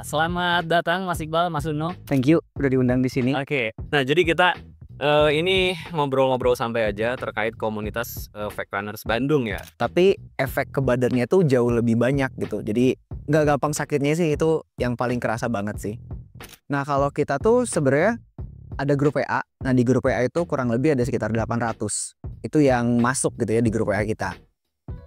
Selamat datang Mas Iqbal, Mas Uno. Thank you udah diundang di sini. Oke. Nah, jadi kita ini ngobrol-ngobrol santai aja terkait komunitas Fake Runners Bandung ya. Tapi efek ke badannya tuh jauh lebih banyak gitu. Jadi nggak gampang sakitnya sih, itu yang paling kerasa banget sih. Nah, kalau kita tuh sebenarnya ada grup WA. Nah, di grup WA itu kurang lebih ada sekitar 800. Itu yang masuk gitu ya di grup WA kita.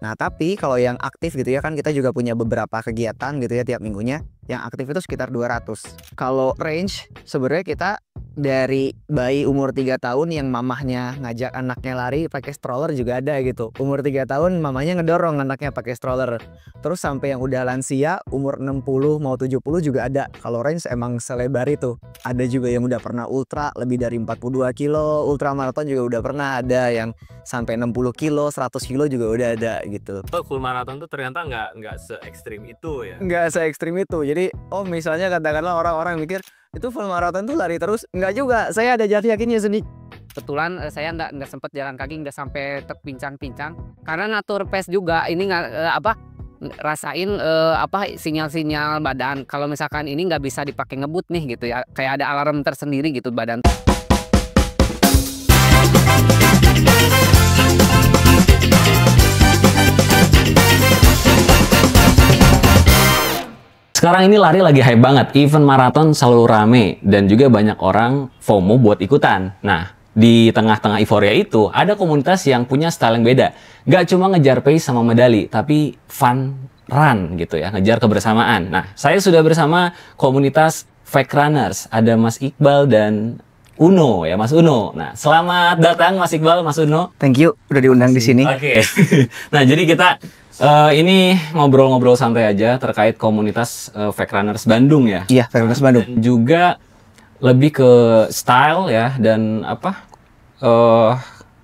Nah, tapi kalau yang aktif gitu ya, kan kita juga punya beberapa kegiatan gitu ya tiap minggunya. Yang aktif itu sekitar 200. Kalau range sebenarnya kita dari bayi umur 3 tahun yang mamahnya ngajak anaknya lari pakai stroller juga ada gitu. Umur 3 tahun mamanya ngedorong anaknya pakai stroller. Terus sampai yang udah lansia umur 60 mau 70 juga ada. Kalau range emang selebar itu. Ada juga yang udah pernah ultra lebih dari 42 kilo, ultra maraton juga udah pernah ada, yang sampai 60 kilo, 100 kilo juga udah ada gitu. Full maraton tuh ternyata nggak se ekstrim itu ya. Nggak se ekstrim itu. Jadi misalnya katakanlah orang-orang mikir itu full maraton tuh lari terus, nggak juga. Saya ada yakinnya sendiri. Kebetulan saya nggak sempet jalan kaki, nggak sampai terpincang-pincang karena ngatur pace juga. Ini nggak rasain sinyal-sinyal badan. Kalau misalkan ini nggak bisa dipakai ngebut nih gitu ya, kayak ada alarm tersendiri gitu badan. Sekarang ini lari lagi hype banget, event maraton selalu rame dan juga banyak orang FOMO buat ikutan. Nah, di tengah-tengah euforia itu ada komunitas yang punya style yang beda. Gak cuma ngejar pace sama medali, tapi fun run gitu ya, ngejar kebersamaan. Nah, saya sudah bersama komunitas Fake Runners, ada Mas Iqbal dan Uno ya, Mas Uno. Nah, selamat datang Mas Iqbal, Mas Uno. Thank you udah diundang di sini. Oke. Nah, jadi kita ini ngobrol-ngobrol santai aja terkait komunitas Fake Runners Bandung ya. Iya, Fake Runners Bandung. Dan juga lebih ke style ya, dan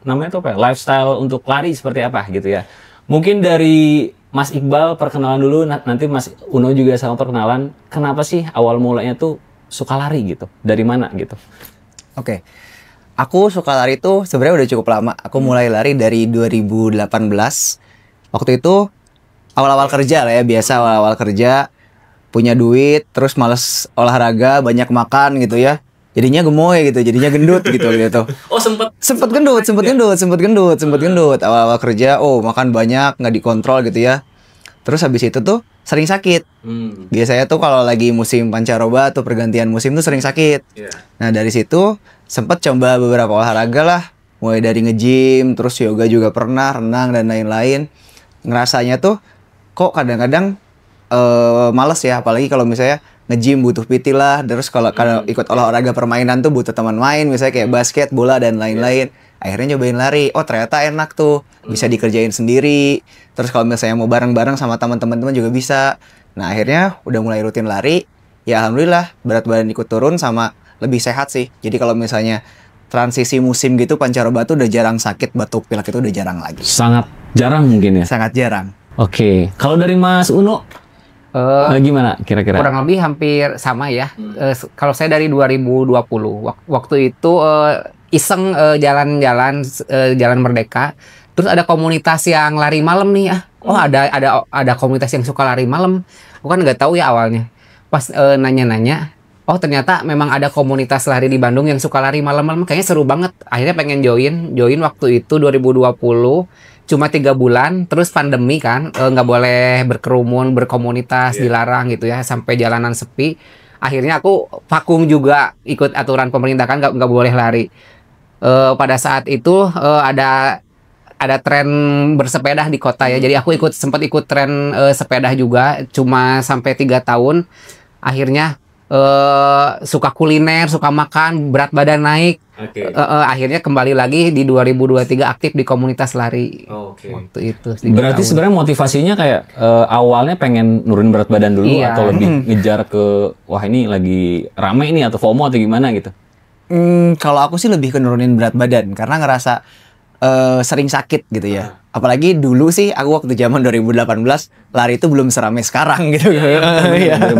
namanya tuh apa? Lifestyle untuk lari seperti apa gitu ya. Mungkin dari Mas Iqbal perkenalan dulu, nanti Mas Uno juga sama perkenalan. Kenapa sih awal mulanya tuh suka lari gitu? Dari mana gitu? Oke. Aku suka lari tuh sebenarnya udah cukup lama. Aku mulai lari dari 2018. Waktu itu awal-awal kerja lah ya, biasa awal-awal kerja, punya duit, terus males olahraga, banyak makan gitu ya. Jadinya gemoy gitu, jadinya gendut gitu. Oh, sempet gendut. Awal-awal kerja, makan banyak, nggak dikontrol gitu ya. Terus habis itu tuh sering sakit. Biasanya tuh kalau lagi musim pancaroba atau pergantian musim tuh sering sakit. Nah, dari situ sempet coba beberapa olahraga lah. Mulai dari nge-gym, terus yoga juga pernah, renang dan lain-lain. Ngerasanya tuh kok kadang-kadang males ya, apalagi kalau misalnya nge-gym butuh PT lah, terus kalau ikut olahraga permainan tuh butuh teman main, misalnya kayak basket, bola dan lain-lain. Akhirnya nyobain lari, ternyata enak tuh, bisa dikerjain sendiri. Terus kalau misalnya mau bareng-bareng sama teman-teman juga bisa. Nah, akhirnya udah mulai rutin lari, ya alhamdulillah berat badan ikut turun sama lebih sehat sih. Jadi kalau misalnya transisi musim gitu, pancaroba tuh udah jarang sakit, batuk pilek itu udah jarang lagi. Sangat jarang mungkin ya? Sangat jarang. Oke. Kalau dari Mas Uno, gimana kira-kira? Kurang lebih hampir sama ya. Kalau saya dari 2020, waktu itu iseng jalan-jalan Jalan Merdeka. Terus ada komunitas yang lari malam nih ya. Ada komunitas yang suka lari malam. Aku kan nggak tahu ya awalnya. Pas nanya-nanya, ternyata memang ada komunitas lari di Bandung yang suka lari malam-malam. Kayaknya seru banget. Akhirnya pengen join waktu itu 2020. Cuma 3 bulan, terus pandemi kan, nggak boleh berkerumun, berkomunitas, dilarang gitu ya, sampai jalanan sepi. Akhirnya aku vakum juga, ikut aturan pemerintah kan, nggak boleh lari. Pada saat itu ada tren bersepeda di kota ya, jadi aku sempat ikut tren sepeda juga, cuma sampai 3 tahun. Akhirnya suka kuliner, suka makan, berat badan naik. Akhirnya kembali lagi di 2023 aktif di komunitas lari. Waktu itu. Berarti sebenarnya motivasinya kayak awalnya pengen nurunin berat badan dulu, atau lebih ngejar ke wah ini lagi rame ini, atau FOMO atau gimana gitu? Kalau aku sih lebih ke nurunin berat badan karena ngerasa sering sakit gitu ya. Apalagi dulu sih aku waktu zaman 2018 lari itu belum seramai sekarang gitu. 2018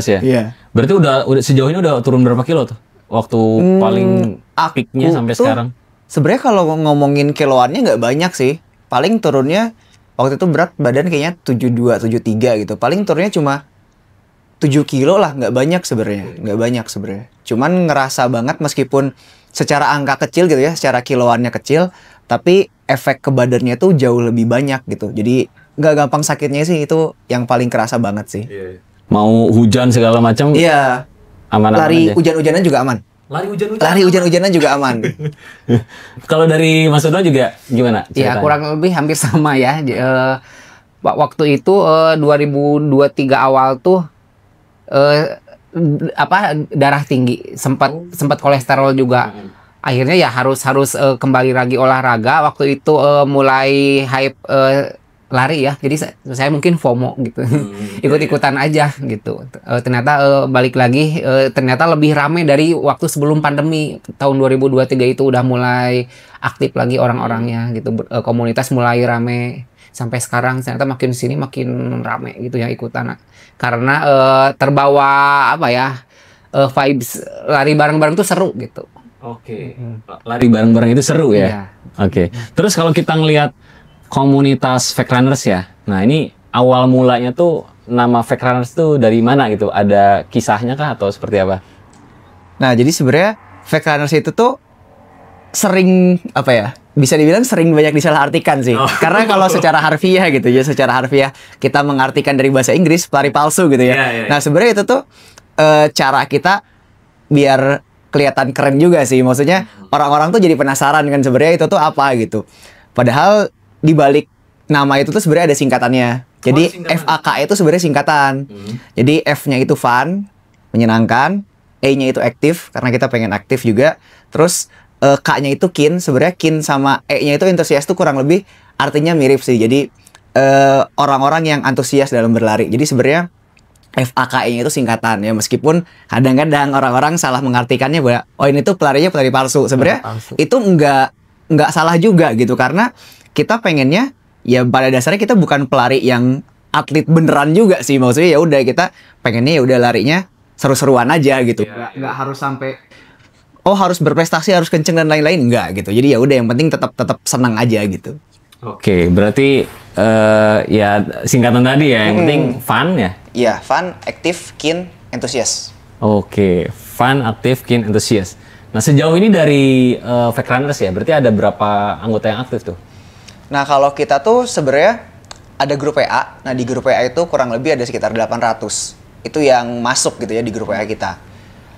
ya. Iya. Berarti udah sejauh ini udah turun berapa kilo tuh? Waktu paling peaknya sampai sekarang? Sebenarnya kalau ngomongin kiloannya nggak banyak sih. Paling turunnya waktu itu berat badan kayaknya 72, 73 gitu. Paling turunnya cuma 7 kilo lah, nggak banyak sebenarnya. Cuman ngerasa banget meskipun secara angka kecil gitu ya, secara kiloannya kecil, tapi efek ke badannya tuh jauh lebih banyak gitu. Jadi nggak gampang sakitnya sih, itu yang paling kerasa banget sih. Mau hujan segala macam, Iya. aman-aman Lari aja. hujan-hujanan juga aman. Lari hujan-hujanan juga aman. Kalau dari Mas Udo juga gimana? Ya ceritanya? kurang lebih hampir sama ya. Waktu itu 2023 awal tuh darah tinggi, sempat kolesterol juga. Akhirnya ya harus kembali lagi olahraga. Waktu itu mulai hype lari ya. Jadi saya mungkin FOMO gitu. Ikut-ikutan aja gitu. Ternyata balik lagi ternyata lebih rame dari waktu sebelum pandemi. Tahun 2023 itu udah mulai aktif lagi orang-orangnya gitu. Komunitas mulai rame. Sampai sekarang ternyata makin sini makin rame gitu ya ikutan. Karena terbawa vibes lari bareng-bareng tuh seru gitu. Oke. Lari bareng-bareng itu seru ya? Iya. Oke. Terus kalau kita ngelihat komunitas fake runners ya. Nah, ini awal mulanya tuh nama fake runners tuh dari mana gitu? Ada kisahnya kah atau seperti apa? Nah, jadi sebenarnya fake runners itu tuh sering bisa dibilang sering banyak disalahartikan sih. Karena kalau secara harfiah gitu ya, secara harfiah kita mengartikan dari bahasa Inggris pelari palsu gitu ya. Nah, sebenarnya itu tuh cara kita biar kelihatan keren juga sih. Maksudnya orang-orang tuh jadi penasaran kan sebenarnya itu tuh apa gitu. Padahal di balik nama itu tuh sebenarnya ada singkatannya. Jadi FAK itu sebenarnya singkatan. Jadi F-nya itu fun, menyenangkan, E-nya itu aktif karena kita pengen aktif juga. Terus K-nya itu keen, sebenarnya keen sama E-nya itu antusias tuh kurang lebih artinya mirip sih. Jadi orang-orang yang antusias dalam berlari. Jadi sebenarnya FAKE-nya itu singkatan ya, meskipun kadang-kadang orang-orang salah mengartikannya bahwa oh ini tuh pelarinya pelari palsu. Sebenarnya itu nggak salah juga gitu, karena kita pengennya ya pada dasarnya kita bukan pelari yang atlet beneran juga sih. Maksudnya ya udah kita pengennya ya udah larinya seru-seruan aja gitu. Nggak harus sampai harus berprestasi, harus kenceng dan lain-lain, enggak gitu. Jadi ya udah yang penting tetap senang aja gitu. Oke, berarti ya singkatan tadi ya, yang penting fun ya. Iya, fun, aktif, keen, antusias. Oke, fun, aktif, keen, antusias. Nah, sejauh ini dari fake runners ya, berarti ada berapa anggota yang aktif tuh? Nah, kalau kita tuh sebenarnya ada grup WA. Nah, di grup WA itu kurang lebih ada sekitar 800. Itu yang masuk gitu ya di grup WA kita.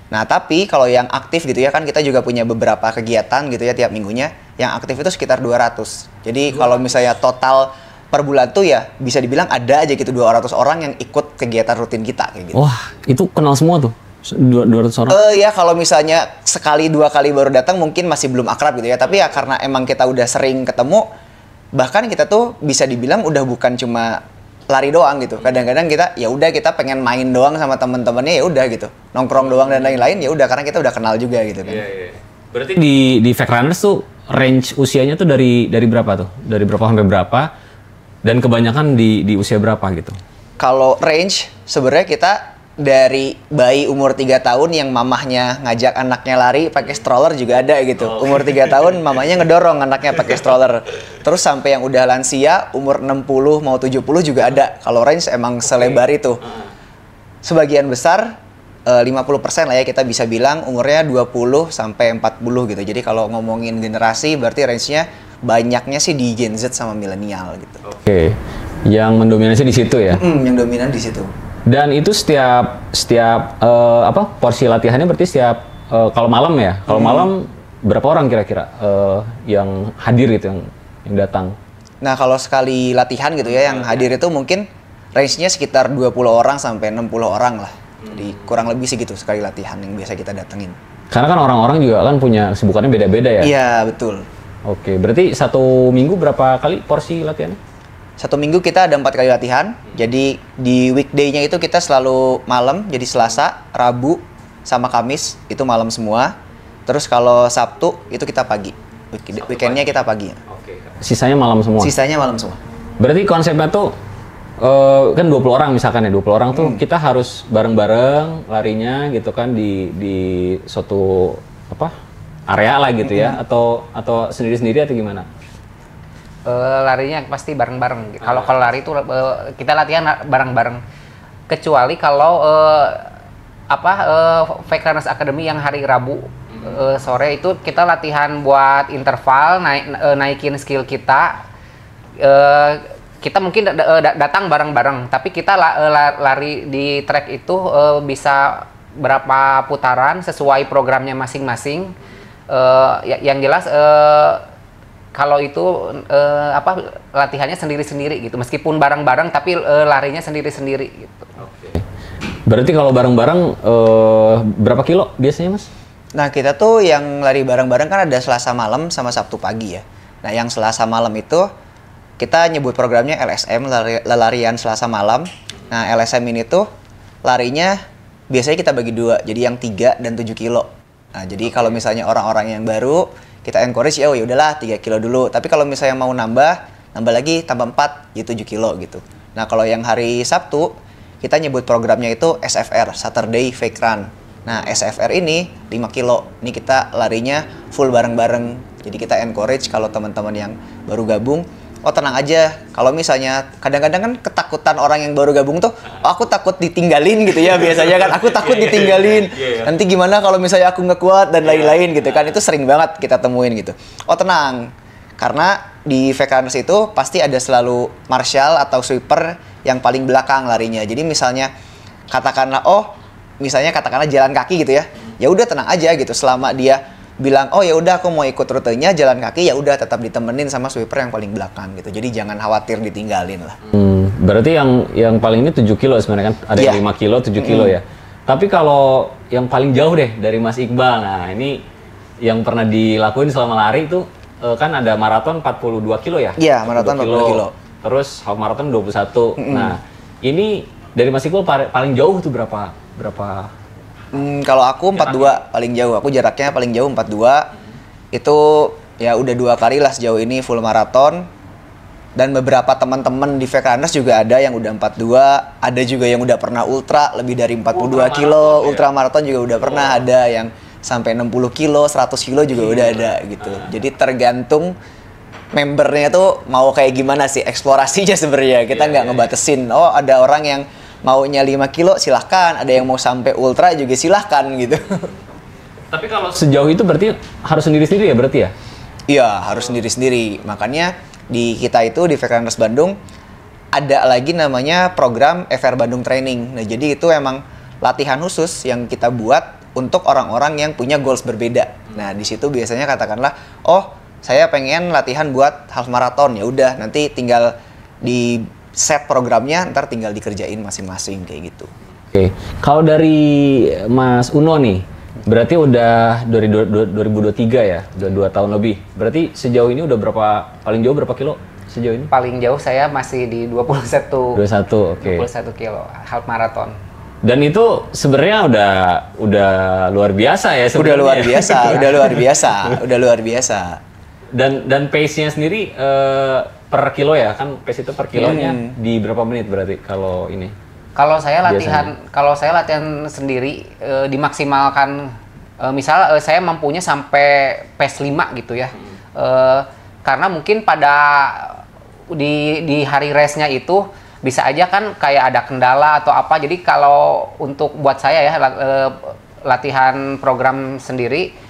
Nah, tapi kalau yang aktif gitu ya, kan kita juga punya beberapa kegiatan gitu ya tiap minggunya. Yang aktif itu sekitar 200. Jadi kalau misalnya total per bulan tuh ya bisa dibilang ada aja gitu 200 orang yang ikut kegiatan rutin kita kayak gitu. Wah, itu kenal semua tuh? 200 orang? Ya kalau misalnya sekali dua kali baru datang mungkin masih belum akrab gitu ya. Tapi ya karena emang kita udah sering ketemu, bahkan kita tuh bisa dibilang udah bukan cuma lari doang gitu. Kadang-kadang kita ya udah kita pengen main doang sama teman-temannya, ya udah gitu. Nongkrong doang dan lain-lain, ya udah karena kita udah kenal juga gitu kan. Berarti di fake runners tuh range usianya tuh dari berapa tuh? Dari berapa sampai berapa? Dan kebanyakan di usia berapa gitu? Kalau range sebenarnya kita dari bayi umur 3 tahun yang mamahnya ngajak anaknya lari pakai stroller juga ada gitu. Umur 3 tahun mamanya ngedorong anaknya pakai stroller. Terus sampai yang udah lansia umur 60 mau 70 juga ada. Kalau range emang selebar itu. Sebagian besar 50% lah ya kita bisa bilang umurnya 20 sampai 40 gitu. Jadi kalau ngomongin generasi berarti range-nya banyaknya sih di Gen Z sama milenial gitu. Oke. Yang mendominasi di situ ya? Yang dominan di situ. Dan itu setiap porsi latihannya berarti setiap kalau malam ya. Kalau malam berapa orang kira-kira yang hadir gitu yang datang? Nah, kalau sekali latihan gitu ya yang hadir itu mungkin range-nya sekitar 20 orang sampai 60 orang lah. Jadi kurang lebih segitu sekali latihan yang biasa kita datengin. Karena kan orang-orang juga kan punya kesibukannya beda-beda ya? Iya, betul. Oke, berarti satu minggu berapa kali porsi latihannya? Satu minggu kita ada 4 kali latihan. Jadi di weekday-nya itu kita selalu malam, jadi Selasa, Rabu, sama Kamis itu malam semua. Terus kalau Sabtu itu kita pagi. Weekend-nya kita pagi. Oke. Sisanya malam semua? Sisanya malam semua. Berarti konsepnya tuh kan 20 orang misalkan ya, 20 orang tuh kita harus bareng-bareng larinya gitu kan di suatu area lah gitu ya, atau sendiri-sendiri atau gimana? Larinya pasti bareng-bareng. Kalau lari itu kita latihan bareng-bareng. kecuali kalau Fake Runners Academy yang hari Rabu sore itu kita latihan buat interval, naikin skill kita. Kita mungkin datang bareng-bareng, tapi kita lari di track itu bisa berapa putaran sesuai programnya masing-masing. Yang jelas kalau itu latihannya sendiri-sendiri gitu, meskipun bareng-bareng tapi larinya sendiri-sendiri gitu. Oke. Berarti kalau bareng-bareng berapa kilo biasanya, Mas? Nah, kita tuh yang lari bareng-bareng kan ada Selasa malam sama Sabtu pagi ya. Nah, yang Selasa malam itu kita nyebut programnya LSM, larian Selasa malam. Nah, LSM ini tuh larinya biasanya kita bagi dua, jadi yang 3 dan 7 kilo. Nah, jadi kalau misalnya orang-orang yang baru, kita encourage ya udahlah 3 kilo dulu. Tapi kalau misalnya mau nambah lagi, tambah 4, jadi 7 kilo gitu. Nah, kalau yang hari Sabtu, kita nyebut programnya itu SFR, Saturday Fake Run. Nah, SFR ini 5 kilo. Ini kita larinya full bareng-bareng. Jadi kita encourage kalau teman-teman yang baru gabung, oh tenang aja. Kalau misalnya kadang-kadang kan ketakutan orang yang baru gabung tuh, oh aku takut ditinggalin gitu ya biasanya kan. Aku takut ditinggalin. Nanti gimana kalau misalnya aku nggak kuat dan lain-lain gitu kan. Itu sering banget kita temuin gitu. Oh tenang. Karena di Fake Runners itu pasti ada selalu marshal atau sweeper yang paling belakang larinya. Jadi misalnya katakanlah katakanlah jalan kaki gitu ya. Ya udah tenang aja gitu, selama dia bilang oh ya udah aku mau ikut rutenya jalan kaki, ya udah tetap ditemenin sama sweeper yang paling belakang gitu. Jadi jangan khawatir ditinggalin lah. Berarti yang paling ini 7 kilo sebenarnya kan, ada yang 5 kilo, 7 kilo ya. Tapi kalau yang paling jauh deh dari Mas Iqbal, nah ini yang pernah dilakuin selama lari itu kan ada maraton 42 kilo ya? Iya, maraton 40 kilo. Terus half marathon 21. Nah, ini dari Mas Iqbal paling jauh tuh berapa? Kalau aku 42 paling jauh. Aku jaraknya paling jauh 42. Itu ya udah 2 kali lah sejauh ini full maraton. Dan beberapa teman-teman di Fake Runners juga ada yang udah 42, ada juga yang udah pernah ultra lebih dari 42 kilo, ultra maraton juga udah pernah, ada yang sampai 60 kilo, 100 kilo juga udah ada gitu. Jadi tergantung membernya tuh mau kayak gimana sih eksplorasinya sebenarnya. Kita nggak ngebatesin. Oh, ada orang yang maunya 5 kilo silahkan, ada yang mau sampai ultra juga silahkan gitu. Tapi kalau sejauh itu berarti harus sendiri-sendiri ya berarti ya? Iya, harus sendiri-sendiri. Makanya di kita itu di Fake Runners Bandung ada lagi namanya program FR Bandung Training. Nah, jadi itu emang latihan khusus yang kita buat untuk orang-orang yang punya goals berbeda. Nah, di situ biasanya katakanlah, oh, saya pengen latihan buat half marathon. Ya udah, nanti tinggal di set programnya, ntar tinggal dikerjain masing-masing kayak gitu. Oke, kalau dari Mas Uno nih, berarti udah dari 2023 ya, udah 2 tahun lebih. Berarti sejauh ini udah paling jauh berapa kilo sejauh ini? Paling jauh saya masih di 21. 21, oke. 21 kilo, half marathon. Dan itu sebenarnya udah luar biasa ya sebenarnya. Udah luar biasa. Dan pace-nya sendiri per kilo ya, kan pace itu per kilonya di berapa menit berarti kalau ini? Kalau saya latihan sendiri dimaksimalkan, misal saya mampunya sampai pace 5 gitu ya. Karena mungkin pada di hari race-nya itu bisa aja kan kayak ada kendala atau apa. Jadi kalau untuk buat saya ya latihan program sendiri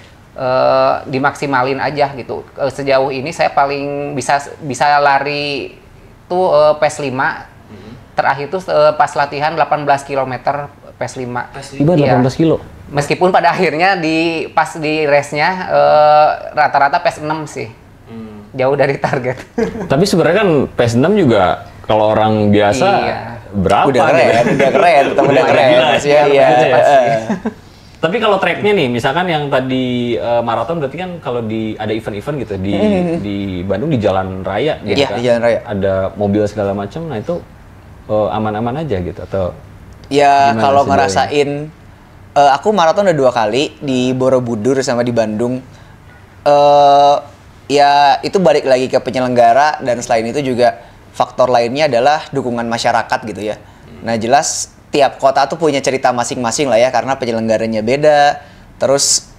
dimaksimalin aja gitu. Sejauh ini saya paling bisa lari tuh pace 5. Terakhir tuh pas latihan 18 km pace 5. Tiba 18 kilo. Meskipun pada akhirnya pas di race-nya rata-rata pace 6 sih. Jauh dari target. Tapi sebenarnya kan pace 6 juga kalau orang biasa berapa? Udah keren. Iya. Tapi kalau tracknya nih, misalkan yang tadi maraton berarti kan kalau ada event-event gitu di Bandung di jalan raya gitu kan. Di jalan raya. Ada mobil segala macam, nah itu aman-aman aja gitu atau? Ya kalau ngerasain, aku maraton udah 2 kali di Borobudur sama di Bandung. Ya itu balik lagi ke penyelenggara, dan selain itu juga faktor lainnya adalah dukungan masyarakat gitu ya. Nah jelas tiap kota tuh punya cerita masing-masing lah ya, karena penyelenggaranya beda, terus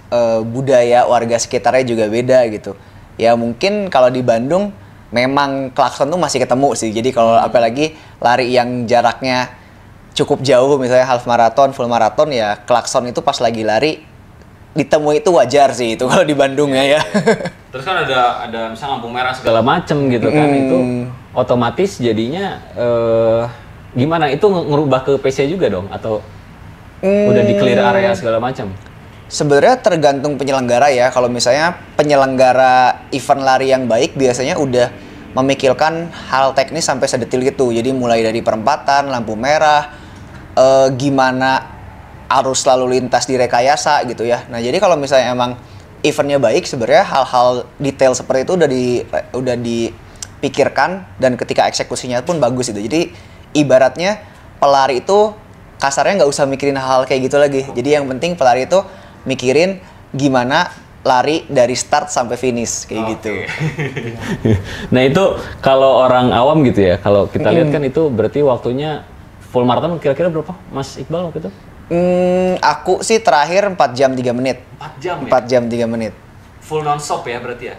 budaya warga sekitarnya juga beda gitu. Ya mungkin kalau di Bandung memang klakson tuh masih ketemu sih. Jadi kalau apalagi lari yang jaraknya cukup jauh, misalnya half marathon, full marathon, ya klakson itu pas lagi lari ditemui itu wajar sih itu kalau di Bandung ya. Terus kan ada misalnya lampu merah segala macem gitu kan, itu otomatis jadinya gimana? Itu ngerubah ke PC juga dong atau udah di clear area segala macam? Sebenarnya tergantung penyelenggara ya. Kalau misalnya penyelenggara event lari yang baik biasanya udah memikirkan hal teknis sampai sedetil gitu. Jadi mulai dari perempatan, lampu merah, gimana arus lalu lintas direkayasa gitu ya. Nah jadi kalau misalnya emang eventnya baik, sebenarnya hal-hal detail seperti itu udah dipikirkan dan ketika eksekusinya pun bagus gitu. Jadi ibaratnya pelari itu kasarnya nggak usah mikirin hal-hal kayak gitu lagi. Jadi yang penting pelari itu mikirin gimana lari dari start sampai finish kayak gitu. Nah itu kalau orang awam gitu ya, kalau kita lihat kan itu berarti waktunya full marathon kira-kira berapa, Mas Iqbal waktu itu? Aku sih terakhir 4 jam 3 menit. 4 jam 4 jam 3 menit. Full non-stop ya berarti ya?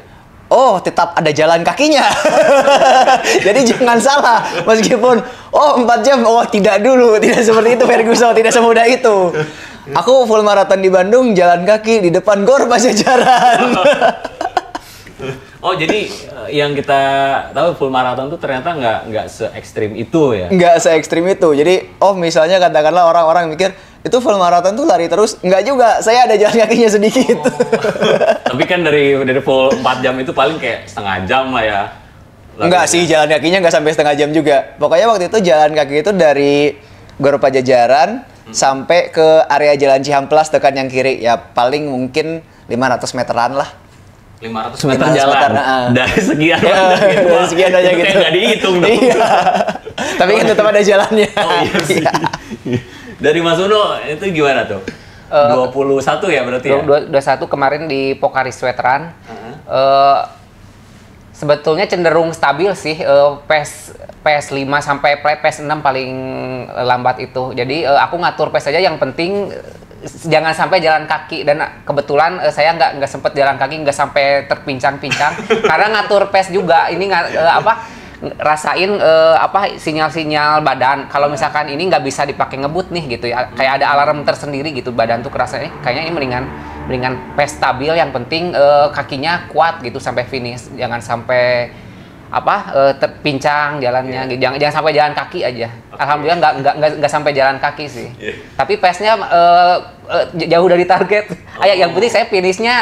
Oh, tetap ada jalan kakinya. Jadi jangan salah. Meskipun, 4 jam, tidak dulu. Tidak seperti itu, Ferguson. Tidak semudah itu. Aku full maraton di Bandung, jalan kaki di depan GOR Pajajaran. Oh, jadi yang kita tahu full maraton tuh ternyata nggak se-ekstrim itu ya? Nggak se-ekstrim itu. Jadi, misalnya katakanlah orang-orang mikir, itu full maraton tuh lari terus. Nggak juga, saya ada jalan kakinya sedikit. Tapi kan dari full 4 jam itu paling kayak setengah jam lah ya? Enggak sih, jalan kakinya nggak sampai setengah jam juga. Pokoknya waktu itu jalan kaki itu dari GOR Pajajaran sampai ke area Jalan Cihamplas tekan yang kiri. Ya paling mungkin 500 meteran lah. 500 meter jalan dari sekian dari sekian aja gitu. Nggak dihitung dong. Iya. Tapi kan tetap ada jalannya. Oh iya sih. Dari Mas Uno itu gimana tuh? 21 ya berarti ya? 21 kemarin di Pocari Sweatran. Sebetulnya cenderung stabil sih, PS5 sampai PS6 paling lambat itu. Jadi aku ngatur PS aja, yang penting jangan sampai jalan kaki. Dan kebetulan saya nggak sempat jalan kaki, nggak sampai terpincang-pincang karena ngatur PS juga. Ini rasain sinyal-sinyal badan. Kalau misalkan ini nggak bisa dipakai ngebut nih gitu ya, kayak ada alarm tersendiri gitu, badan tuh kerasa kayaknya ini mendingan PS stabil, yang penting kakinya kuat gitu sampai finish, jangan sampai terpincang jalannya, jangan sampai jalan kaki aja. Alhamdulillah nggak sampai jalan kaki sih. Tapi PS-nya jauh dari target. Yang penting saya finishnya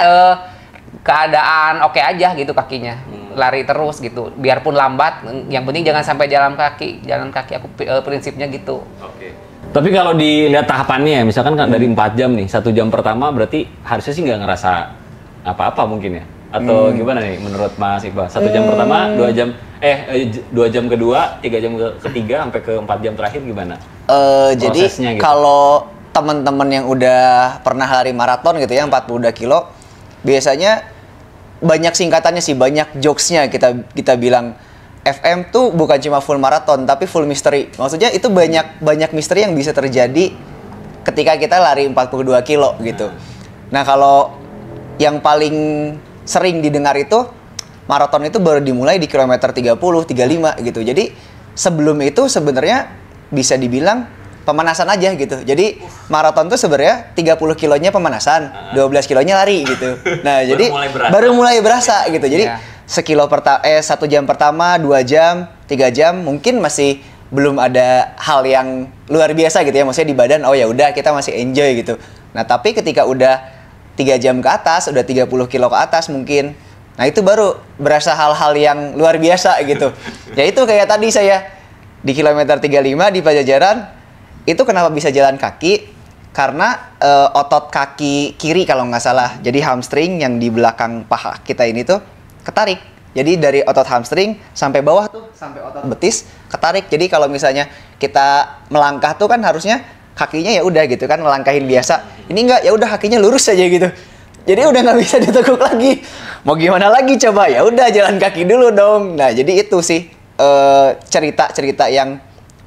keadaan oke aja gitu kakinya. Lari terus gitu, biarpun lambat, yang penting jangan sampai jalan kaki aku prinsipnya gitu. Tapi kalau dilihat tahapannya, misalkan kan dari 4 jam nih, 1 jam pertama berarti harusnya sih nggak ngerasa apa-apa mungkin ya? Atau gimana nih menurut Mas Iqbal? 1 jam pertama, 2 jam, 2 jam kedua, 3 jam ketiga, sampai ke 4 jam terakhir gimana? Jadi gitu. Kalau teman-teman yang udah pernah lari maraton gitu ya, 42 kilo, biasanya banyak singkatannya sih, banyak jokesnya kita bilang. FM tuh bukan cuma full maraton, tapi full mystery. Maksudnya itu banyak misteri yang bisa terjadi ketika kita lari 42 kilo gitu. Nah kalau yang paling sering didengar itu, maraton itu baru dimulai di kilometer 30, 35 gitu. Jadi sebelum itu sebenarnya bisa dibilang pemanasan aja gitu. Jadi maraton tuh sebenarnya 30 kilonya pemanasan, 12 kilonya lari gitu. Nah jadi baru mulai berasa gitu. Jadi 1 jam pertama, 2 jam, 3 jam mungkin masih belum ada hal yang luar biasa gitu ya, maksudnya di badan ya udah kita masih enjoy gitu. Nah tapi ketika udah 3 jam ke atas, udah 30 kilo ke atas mungkin, nah itu baru berasa hal-hal yang luar biasa gitu. Ya itu kayak tadi saya di kilometer 35 di Pajajaran, itu kenapa bisa jalan kaki? Karena otot kaki kiri kalau nggak salah, jadi hamstring yang di belakang paha kita ini tuh ketarik. Jadi dari otot hamstring sampai bawah tuh, sampai otot betis ketarik. Jadi kalau misalnya kita melangkah tuh kan harusnya kakinya ya udah gitu kan melangkahin biasa. Ini enggak, ya udah kakinya lurus aja gitu. Jadi udah nggak bisa ditekuk lagi. Mau gimana lagi coba? Ya udah jalan kaki dulu dong. Nah jadi itu sih cerita-cerita yang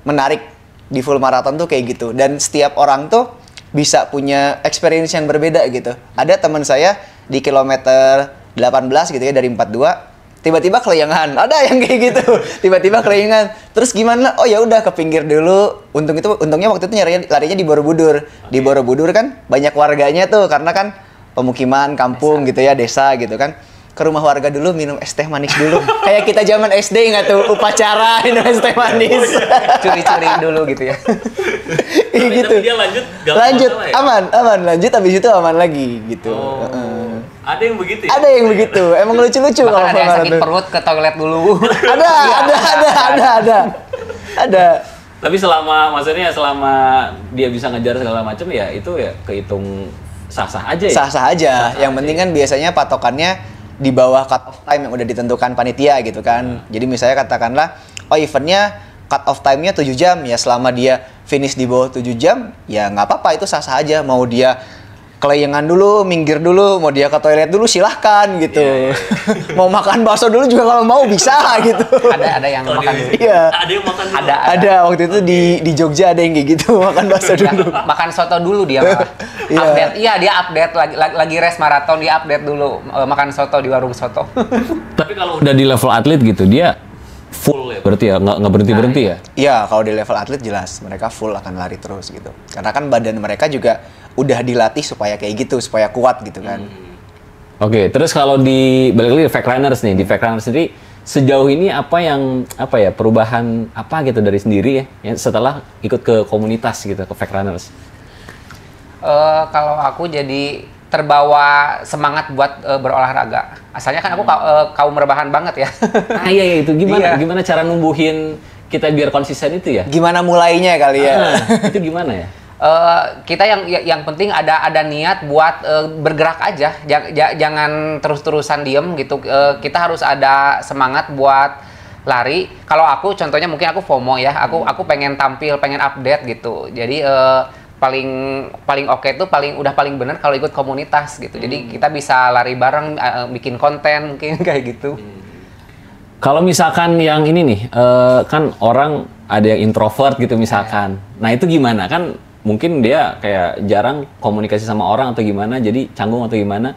menarik di full marathon tuh kayak gitu. Dan setiap orang tuh bisa punya experience yang berbeda gitu. Ada teman saya di kilometer 18 gitu ya, dari 42, tiba-tiba kelayangan, ada yang kayak gitu, tiba-tiba kelayangan, terus gimana? Oh ya udah ke pinggir dulu. Untungnya waktu itu larinya di Borobudur. Di Borobudur kan banyak warganya tuh, karena kan pemukiman, kampung gitu ya, desa gitu kan. Ke rumah warga dulu, minum es teh manis dulu. Kayak kita zaman SD nggak tuh, upacara minum es teh manis. Curi-curi dulu gitu ya. Iya gitu. Tapi dia lanjut, gak Lanjut, masalah ya? aman. Lanjut, habis itu aman lagi gitu. Ada yang begitu ya? Ada yang begitu. Emang lucu-lucu Bahkan kalau ada yang Marathon sakit tuh. perut ke toilet dulu. Ada. Tapi maksudnya selama dia bisa ngejar segala macam ya itu ya kehitung sah-sah aja ya? Sah-sah aja. Yang penting kan biasanya patokannya di bawah cut off time yang udah ditentukan panitia gitu kan. Jadi misalnya katakanlah, oh eventnya cut off time-nya 7 jam, ya selama dia finish di bawah 7 jam, ya nggak apa-apa, itu sah-sah aja. Mau dia kelayangan dulu, minggir dulu, mau dia ke toilet dulu silahkan gitu. Mau makan bakso dulu juga kalau mau bisa gitu. Ada yang Kalau makan. Iya. Ada yang makan dulu? Ada waktu itu di Jogja ada yang kayak gitu, makan bakso Ya, dulu. makan soto dulu dia malah. Iya. Update. Iya, dia update lagi race maraton, dia update dulu makan soto di warung soto. Tapi kalau udah di level atlet gitu, dia full ya berarti ya? Nggak berhenti-berhenti ya? Iya, kalau di level atlet jelas mereka full akan lari terus gitu. Karena kan badan mereka juga udah dilatih supaya kayak gitu, supaya kuat gitu kan. Oke, terus kalau balik lagi di Fake Runners nih, di Fake Runners sendiri sejauh ini apa ya perubahan apa gitu dari sendiri ya setelah ikut ke komunitas gitu, ke Fake Runners? Kalau aku jadi terbawa semangat buat berolahraga. Asalnya kan aku kaum rebahan banget ya. Iya itu Iya. gimana cara numbuhin kita biar konsisten itu ya? Gimana mulainya kali ya? Itu gimana ya? Kita yang penting ada niat buat bergerak aja, jangan terus-terusan diem gitu. Kita harus ada semangat buat lari. Kalau aku contohnya mungkin aku FOMO ya, aku pengen tampil, pengen update gitu. Jadi paling oke tuh udah paling bener kalau ikut komunitas gitu. Jadi kita bisa lari bareng, bikin konten mungkin kayak gitu. Kalau misalkan yang ini nih, kan orang ada yang introvert gitu misalkan. Nah itu gimana? Kan mungkin dia kayak jarang komunikasi sama orang atau gimana, jadi canggung atau gimana.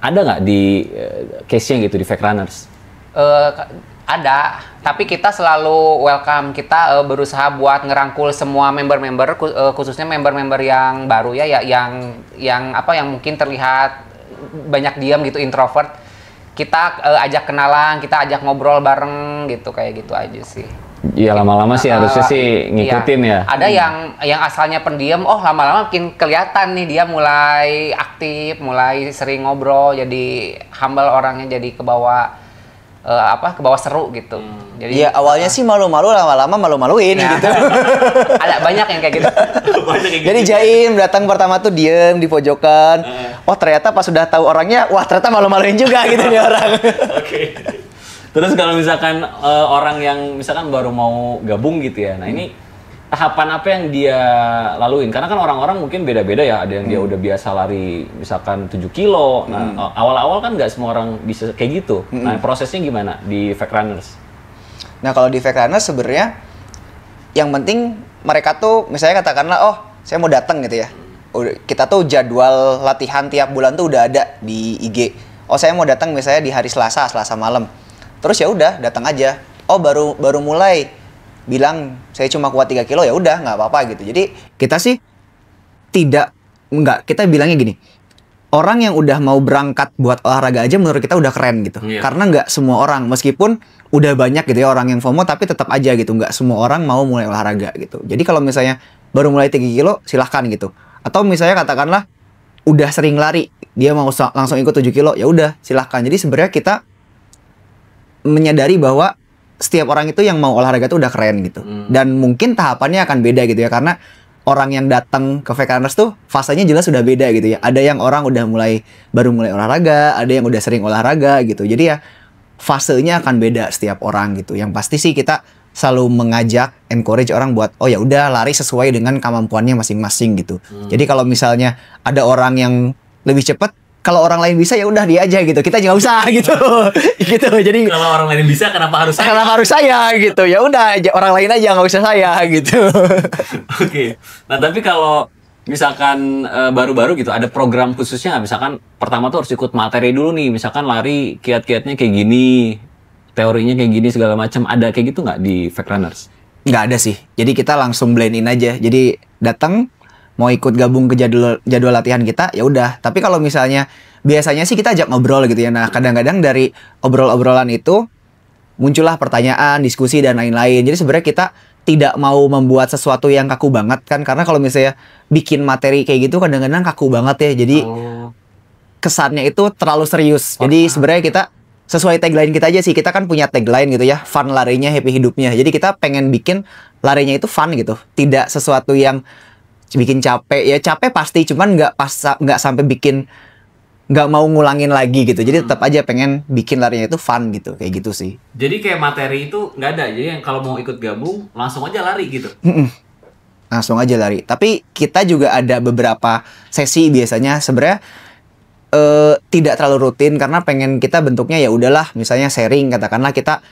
Ada nggak di case-nya gitu di Fake Runners? Ada, tapi kita selalu welcome. Kita berusaha buat ngerangkul semua member-member, khususnya member-member yang baru ya, yang mungkin terlihat banyak diam gitu, introvert. Kita ajak kenalan, kita ajak ngobrol bareng gitu, kayak gitu aja sih. Iya lama-lama sih harusnya sih ngikutin iya. ya. Ada yang asalnya pendiam, oh lama-lama makin kelihatan nih dia mulai aktif, mulai sering ngobrol, jadi humble orangnya, jadi kebawa seru gitu. Jadi Iya, awalnya sih malu-malu, lama-lama malu-maluin ya. gitu. Ada banyak yang kayak gitu. Jadi Jaim datang pertama tuh diem di pojokan. Oh ternyata pas sudah tahu orangnya, wah ternyata malu-maluin juga gitu nih orang. Oke. Terus kalau misalkan orang yang misalkan baru mau gabung gitu ya, nah ini tahapan apa yang dia laluin? Karena kan orang-orang mungkin beda-beda ya, ada yang dia udah biasa lari misalkan 7 kilo, nah awal-awal kan nggak semua orang bisa kayak gitu. Nah prosesnya gimana di Fake Runners? Nah kalau di Fake Runners sebenarnya yang penting mereka tuh misalnya katakanlah, oh saya mau datang gitu ya. Kita tuh jadwal latihan tiap bulan tuh udah ada di IG. Oh saya mau datang misalnya di hari Selasa malam. Terus ya udah datang aja. Oh baru mulai bilang saya cuma kuat 3 kilo, ya udah nggak apa-apa gitu. Jadi kita sih kita bilangnya gini. Orang yang udah mau berangkat buat olahraga aja menurut kita udah keren gitu. Iya. Karena nggak semua orang, meskipun udah banyak gitu ya orang yang FOMO, tapi tetap aja gitu, nggak semua orang mau mulai olahraga gitu. Jadi kalau misalnya baru mulai 3 kilo silahkan gitu. Atau misalnya katakanlah udah sering lari, dia mau langsung ikut 7 kilo, ya udah silahkan. Jadi sebenarnya kita menyadari bahwa setiap orang itu yang mau olahraga itu udah keren gitu. Dan mungkin tahapannya akan beda gitu ya, karena orang yang datang ke Fake Runners tuh fasenya jelas sudah beda gitu ya. Ada yang orang udah baru mulai olahraga, ada yang udah sering olahraga gitu. Jadi ya fasenya akan beda setiap orang gitu. Yang pasti sih kita selalu mengajak, encourage orang buat oh ya udah lari sesuai dengan kemampuannya masing-masing gitu. Jadi kalau misalnya ada orang yang lebih cepat, kalau orang lain bisa ya udah dia aja gitu. Kita nggak usah gitu. Gitu. Jadi Kalau orang lain bisa, kenapa harus saya? karena harus saya gitu. Ya udah orang lain aja, nggak usah saya gitu. Oke. Nah tapi kalau misalkan baru-baru gitu ada program khususnya nggak? Misalkan pertama tuh harus ikut materi dulu nih. Misalkan lari kiat-kiatnya kayak gini. teorinya kayak gini segala macam. Ada kayak gitu nggak di Fake Runners? Nggak ada sih. Jadi kita langsung blend in aja. Jadi datang mau ikut gabung ke jadwal latihan kita, ya udah. Tapi kalau misalnya biasanya sih kita ajak ngobrol gitu ya. Nah, kadang-kadang dari obrol-obrolan itu muncullah pertanyaan, diskusi dan lain-lain. Jadi sebenarnya kita tidak mau membuat sesuatu yang kaku banget kan, karena kalau misalnya bikin materi kayak gitu kadang-kadang kaku banget ya. Jadi kesannya itu terlalu serius. Jadi sebenarnya kita sesuai tagline kita aja sih. Kita kan punya tagline gitu ya, fun larinya, happy hidupnya. Jadi kita pengen bikin larinya itu fun gitu. Tidak sesuatu yang bikin capek. Ya capek pasti, cuman nggak sampai bikin nggak mau ngulangin lagi gitu. Jadi tetap aja pengen bikin larinya itu fun gitu, kayak gitu sih. Jadi kayak materi itu nggak ada, jadi yang kalau mau ikut gabung langsung aja lari gitu. Langsung aja lari. Tapi kita juga ada beberapa sesi biasanya sebenarnya tidak terlalu rutin karena pengen kita bentuknya ya udahlah, misalnya sharing. Katakanlah kita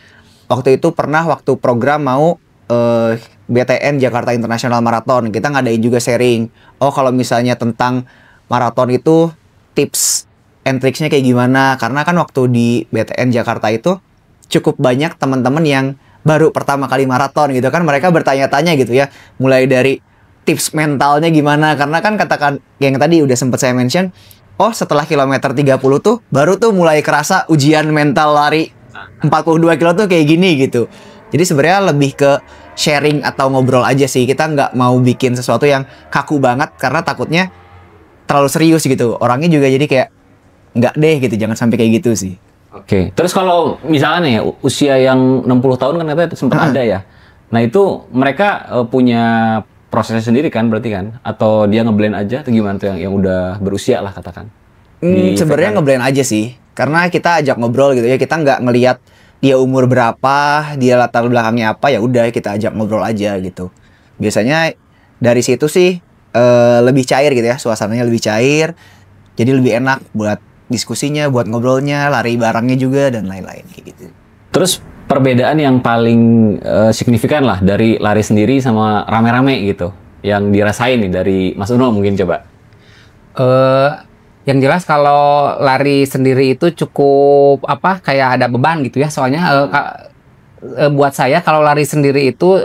waktu itu pernah waktu program mau BTN Jakarta International Marathon, kita ngadain juga sharing. Oh kalau misalnya tentang maraton itu tips and tricksnya kayak gimana, karena kan waktu di BTN Jakarta itu cukup banyak teman-teman yang baru pertama kali maraton gitu kan, mereka bertanya-tanya gitu ya, mulai dari tips mentalnya gimana, karena kan katakan yang tadi udah sempet saya mention, oh setelah kilometer 30 tuh baru tuh mulai kerasa ujian mental lari 42 kilo tuh kayak gini gitu. Jadi sebenarnya lebih ke sharing atau ngobrol aja sih, kita nggak mau bikin sesuatu yang kaku banget karena takutnya terlalu serius gitu. Orangnya juga jadi kayak nggak deh gitu, jangan sampai kayak gitu sih. Oke. Terus kalau misalnya nih usia yang 60 tahun kan katanya sempat ada ya. Nah itu mereka punya prosesnya sendiri kan berarti kan? Atau dia ngeblend aja atau gimana tuh yang udah berusia lah katakan? Sebenarnya ngeblend aja sih. Karena kita ajak ngobrol gitu ya, kita nggak ngelihat dia umur berapa, dia latar belakangnya apa, ya udah kita ajak ngobrol aja gitu. Biasanya dari situ sih lebih cair gitu ya, suasananya lebih cair, jadi lebih enak buat diskusinya, buat ngobrolnya, lari barengnya juga dan lain-lain kayak gitu. Terus perbedaan yang paling signifikan lah dari lari sendiri sama rame-rame gitu, yang dirasain nih dari Mas Uno mungkin coba. Yang jelas kalau lari sendiri itu cukup kayak ada beban gitu ya, soalnya buat saya kalau lari sendiri itu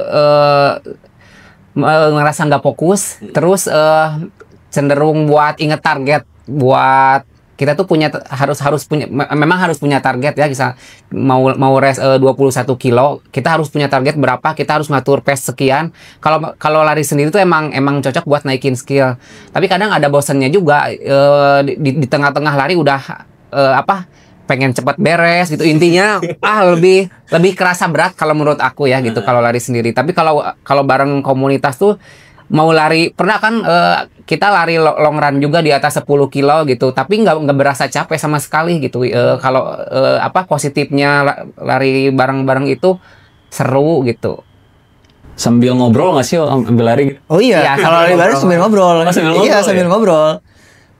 ngerasa nggak fokus, terus cenderung buat inget target, buat kita tuh harus punya, memang harus punya target ya. Misal mau race 21 kilo, kita harus punya target berapa, kita harus ngatur pace sekian. Kalau lari sendiri tuh emang cocok buat naikin skill. Tapi kadang ada bosannya juga di tengah-tengah lari udah pengen cepat beres gitu. Intinya lebih kerasa berat kalau menurut aku ya gitu kalau lari sendiri. Tapi kalau bareng komunitas tuh mau lari, pernah kan kita lari long run juga di atas 10 kilo gitu, tapi nggak berasa capek sama sekali gitu. Kalau positifnya lari bareng-bareng itu seru gitu. Sambil ngobrol nggak sih sambil lari? Oh iya, kalau lari bareng sambil ngobrol. Iya, sambil ngobrol.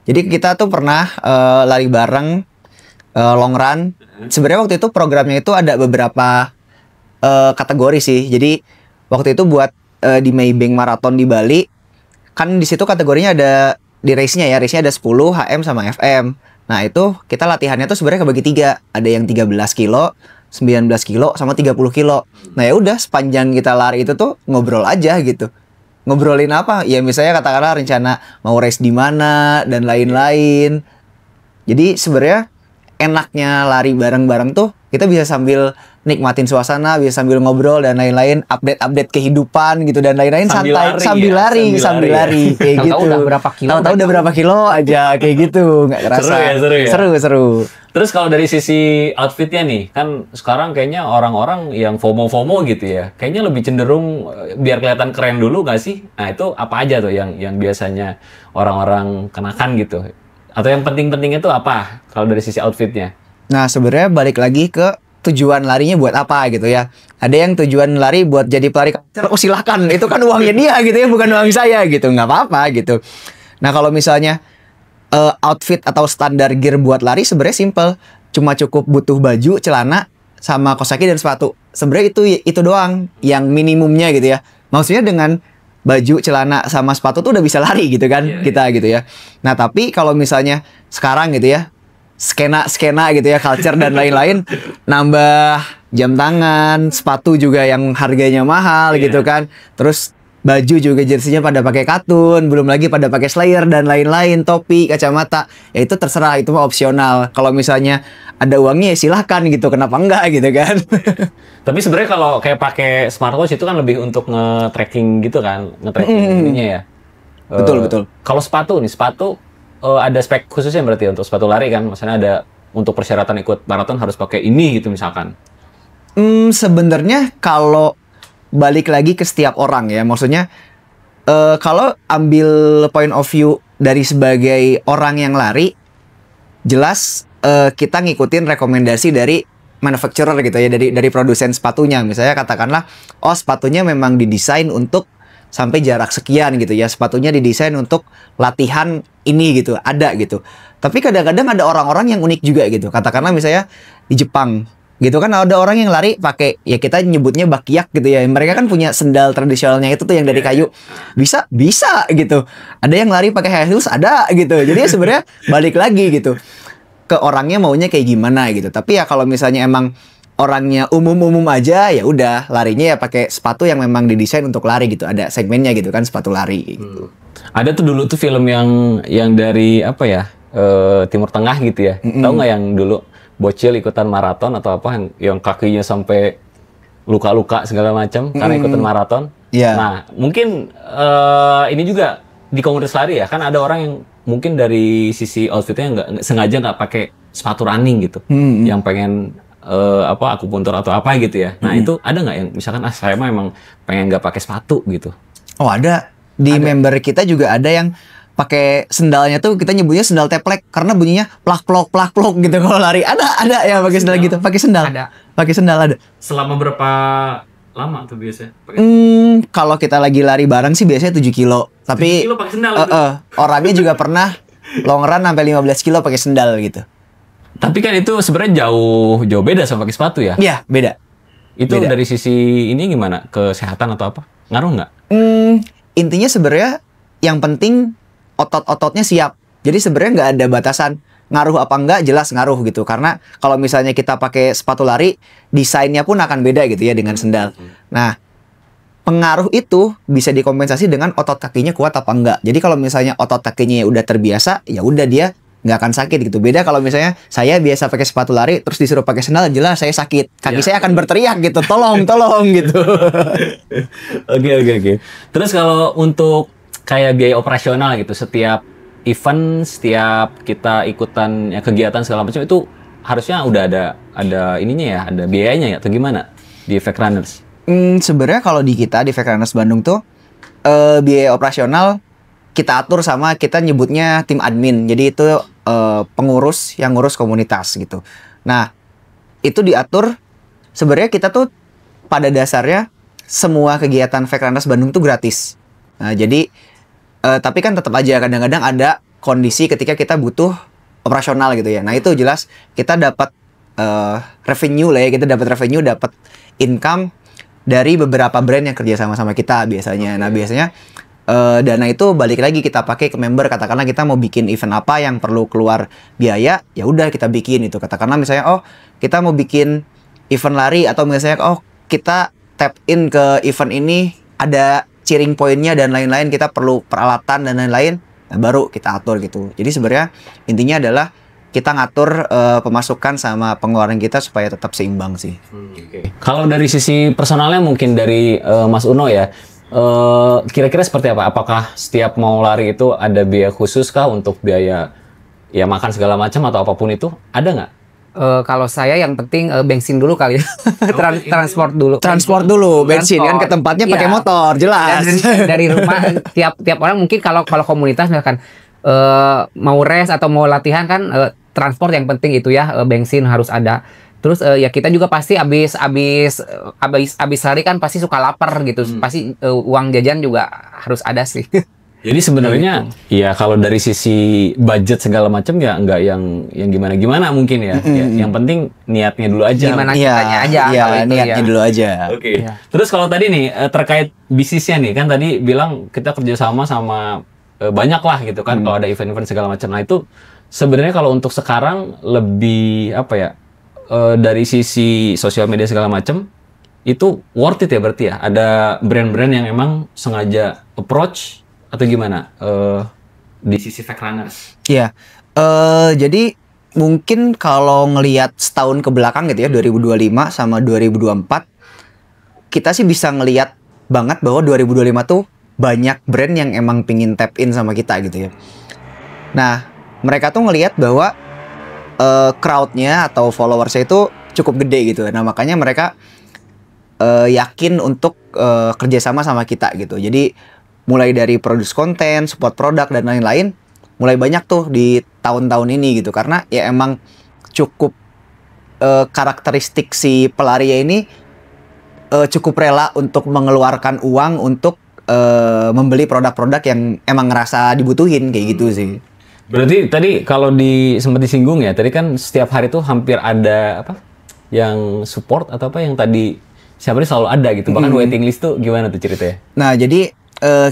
Jadi kita tuh pernah lari bareng long run. Sebenarnya waktu itu programnya itu ada beberapa kategori sih. Jadi waktu itu buat di Maybank Marathon di Bali, kan di situ kategorinya ada di race-nya ya. Race-nya ada 10, HM sama FM. Nah, itu kita latihannya tuh sebenarnya kebagi 3. Ada yang 13 kilo, 19 kilo, sama 30 kilo. Nah, ya udah sepanjang kita lari itu tuh ngobrol aja gitu. Ngobrolin apa? Ya misalnya katakanlah rencana mau race di mana dan lain-lain. Jadi sebenarnya enaknya lari bareng-bareng tuh kita bisa sambil nikmatin suasana, bisa sambil ngobrol dan lain-lain, update kehidupan gitu dan lain-lain, santai sambil lari kayak gitu. Tahu udah berapa kilo? Tahu udah berapa kilo aja kayak gitu, nggak kerasa. Seru. Terus kalau dari sisi outfitnya nih, kan sekarang kayaknya orang-orang yang FOMO gitu ya, kayaknya lebih cenderung biar kelihatan keren dulu nggak sih? Nah itu apa aja tuh yang biasanya orang-orang kenakan gitu? Atau yang penting-pentingnya tuh apa kalau dari sisi outfitnya? Nah sebenarnya balik lagi ke tujuan larinya buat apa gitu ya. Ada yang tujuan lari buat jadi pelari, oh silakan, itu kan uangnya dia gitu ya, bukan uang saya gitu, nggak apa-apa gitu. Nah kalau misalnya outfit atau standar gear buat lari sebenarnya simple, cuma cukup butuh baju, celana, sama kaos kaki dan sepatu. Sebenarnya itu doang yang minimumnya gitu ya. Maksudnya dengan baju, celana, sama sepatu tuh udah bisa lari gitu kan kita gitu ya. Nah tapi kalau misalnya sekarang gitu ya, skena gitu ya, culture dan lain-lain, nambah jam tangan, sepatu juga yang harganya mahal gitu kan. Terus baju juga jersinya pada pakai katun, belum lagi pada pakai slayer dan lain-lain, topi, kacamata. Ya itu terserah, itu mah opsional. Kalau misalnya ada uangnya ya silahkan gitu, kenapa enggak gitu kan. Tapi sebenarnya kalau kayak pakai smartwatch itu kan lebih untuk nge-tracking gitu kan, nge-tracking ininya ya. Betul, betul. Kalau sepatu ada spek khususnya berarti untuk sepatu lari kan, misalnya ada untuk persyaratan ikut maraton harus pakai ini gitu misalkan. Sebenarnya kalau balik lagi ke setiap orang ya, maksudnya kalau ambil point of view dari sebagai orang yang lari, jelas kita ngikutin rekomendasi dari manufacturer gitu ya, dari produsen sepatunya. Misalnya katakanlah, oh sepatunya memang didesain untuk sampai jarak sekian gitu ya, sepatunya didesain untuk latihan ini gitu, ada gitu. Tapi kadang-kadang ada orang-orang yang unik juga gitu. Katakanlah misalnya di Jepang gitu kan, ada orang yang lari pakai, ya kita nyebutnya bakyak gitu ya. Mereka kan punya sendal tradisionalnya itu tuh yang dari kayu. Bisa gitu. Ada yang lari pakai high heels, ada gitu. Jadi sebenarnya balik lagi gitu ke orangnya maunya kayak gimana gitu. Tapi ya kalau misalnya emang orangnya umum-umum aja, ya udah larinya ya pakai sepatu yang memang didesain untuk lari gitu. Ada segmennya gitu kan, sepatu lari gitu. Ada tuh dulu tuh film yang dari apa ya, Timur Tengah gitu ya. Tahu nggak yang dulu bocil ikutan maraton atau apa yang kakinya sampai luka-luka segala macam karena ikutan maraton. Yeah. Nah, mungkin ini juga di komunitas lari ya, kan ada orang yang mungkin dari sisi outfitnya nggak sengaja nggak pakai sepatu running gitu, yang pengen akupuntur atau apa gitu ya. Nah itu ada nggak yang misalkan saya mah emang pengen nggak pakai sepatu gitu? Oh ada. Member kita juga ada yang pakai sendalnya tuh kita nyebutnya sendal teplek karena bunyinya plak plok gitu kalau lari. Ada yang pakai sendal gitu, pakai sendal. Ada. Pakai sendal ada. Selama berapa lama tuh biasanya? Kalau kita lagi lari bareng sih biasanya 7 kilo. Tapi 7 kilo pakai sendal orangnya juga pernah long run sampai 15 kilo pakai sendal gitu. Tapi kan itu sebenarnya jauh beda sama pakai sepatu ya? Iya, beda. Itu Beda. dari sisi ini gimana? Kesehatan atau apa? Ngaruh nggak? Intinya sebenarnya yang penting otot-ototnya siap. Jadi sebenarnya nggak ada batasan. Ngaruh apa enggak, jelas ngaruh gitu. Karena kalau misalnya kita pakai sepatu lari, desainnya pun akan beda gitu ya dengan sendal. Nah, pengaruh itu bisa dikompensasi dengan otot kakinya kuat apa enggak. Jadi kalau misalnya otot kakinya udah terbiasa, ya udah dia nggak akan sakit gitu. Beda kalau misalnya saya biasa pakai sepatu lari, terus disuruh pakai sendal, jelas saya sakit. Kaki saya akan berteriak gitu, tolong gitu. Oke. Terus kalau untuk kayak biaya operasional gitu, setiap event, setiap kita ikutan ya, kegiatan segala macam itu harusnya udah ada ininya ya, ada biayanya ya, atau gimana di Fake Runners? Sebenarnya kalau di kita di Fake Runners Bandung tuh biaya operasional kita atur sama, kita nyebutnya tim admin. Jadi itu pengurus yang ngurus komunitas gitu. Nah, itu diatur sebenarnya kita tuh pada dasarnya semua kegiatan Fake Runners Bandung tuh gratis. Nah, jadi tapi kan tetap aja kadang-kadang ada kondisi ketika kita butuh operasional gitu ya. Nah, itu jelas kita dapat revenue lah ya, kita dapat revenue, dapat income dari beberapa brand yang kerja sama kita biasanya. Nah, biasanya dana itu balik lagi kita pakai ke member. Katakanlah kita mau bikin event apa yang perlu keluar biaya, ya udah kita bikin itu. Katakanlah misalnya kita mau bikin event lari, atau misalnya kita tap in ke event ini ada cheering point-nya dan lain-lain, kita perlu peralatan dan lain-lain, nah baru kita atur gitu. Jadi sebenarnya intinya adalah kita ngatur pemasukan sama pengeluaran kita supaya tetap seimbang sih. Kalau dari sisi personalnya mungkin dari Mas Uno ya, kira-kira seperti apa? Apakah setiap mau lari itu ada biaya khusus kah untuk biaya ya makan segala macam atau apapun itu? Ada nggak? Kalau saya yang penting bensin dulu kali ya. Transport dulu. Transport dulu, bensin kan ke tempatnya pakai motor, jelas. Dari rumah tiap orang mungkin kalau komunitas misalkan mau race atau mau latihan kan transport yang penting itu ya, bensin harus ada. Terus ya kita juga pasti abis lari kan pasti suka lapar gitu. Pasti uang jajan juga harus ada sih. Jadi sebenarnya ya kalau dari sisi budget segala macam ya nggak yang gimana-gimana mungkin ya. Yang penting niatnya dulu aja. Gimana kitanya aja. Iya, niatnya dulu aja. Oke. Terus kalau tadi nih terkait bisnisnya nih, kan tadi bilang kita kerjasama sama banyak lah gitu kan kalau ada event-event segala macam. Nah itu sebenarnya kalau untuk sekarang lebih apa ya, dari sisi sosial media segala macam itu worth it ya berarti ya? Ada brand-brand yang emang sengaja approach atau gimana di sisi fake runners? Iya. Jadi mungkin kalau ngelihat setahun ke belakang gitu ya, 2025 sama 2024, kita sih bisa ngelihat banget bahwa 2025 tuh banyak brand yang emang pingin tap in sama kita gitu ya. Nah, mereka tuh ngelihat bahwa crowd-nya atau followersnya itu cukup gede gitu. Nah, makanya mereka yakin untuk kerjasama sama kita gitu. Jadi mulai dari produce konten, support produk dan lain-lain, mulai banyak tuh di tahun-tahun ini gitu. Karena ya emang cukup karakteristik si pelari ini cukup rela untuk mengeluarkan uang untuk membeli produk-produk yang emang ngerasa dibutuhin kayak gitu sih. Berarti tadi kalau sempat disinggung ya, tadi kan setiap hari tuh hampir ada apa yang support atau apa yang tadi siapa selalu ada gitu. Bahkan waiting list tuh gimana tuh ceritanya? Nah, jadi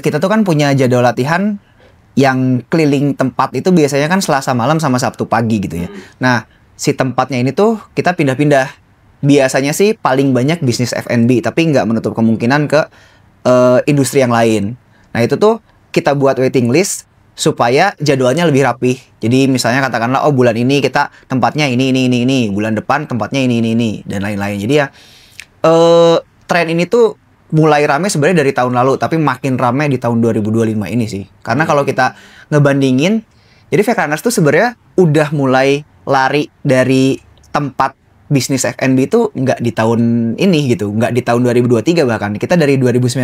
kita tuh kan punya jadwal latihan yang keliling tempat itu biasanya kan Selasa malam sama Sabtu pagi gitu ya. Nah, si tempatnya ini tuh kita pindah-pindah. Biasanya sih paling banyak bisnis F&B, tapi nggak menutup kemungkinan ke industri yang lain. Nah, itu tuh kita buat waiting list supaya jadwalnya lebih rapi. Jadi misalnya katakanlah, oh bulan ini kita tempatnya ini, bulan depan tempatnya ini, dan lain-lain. Jadi ya tren ini tuh mulai rame sebenarnya dari tahun lalu, tapi makin rame di tahun 2025 ini sih. Karena kalau kita ngebandingin, jadi fake runners tuh sebenarnya udah mulai lari dari tempat bisnis F&B itu nggak di tahun ini gitu, nggak di tahun 2023 bahkan. Kita dari 2019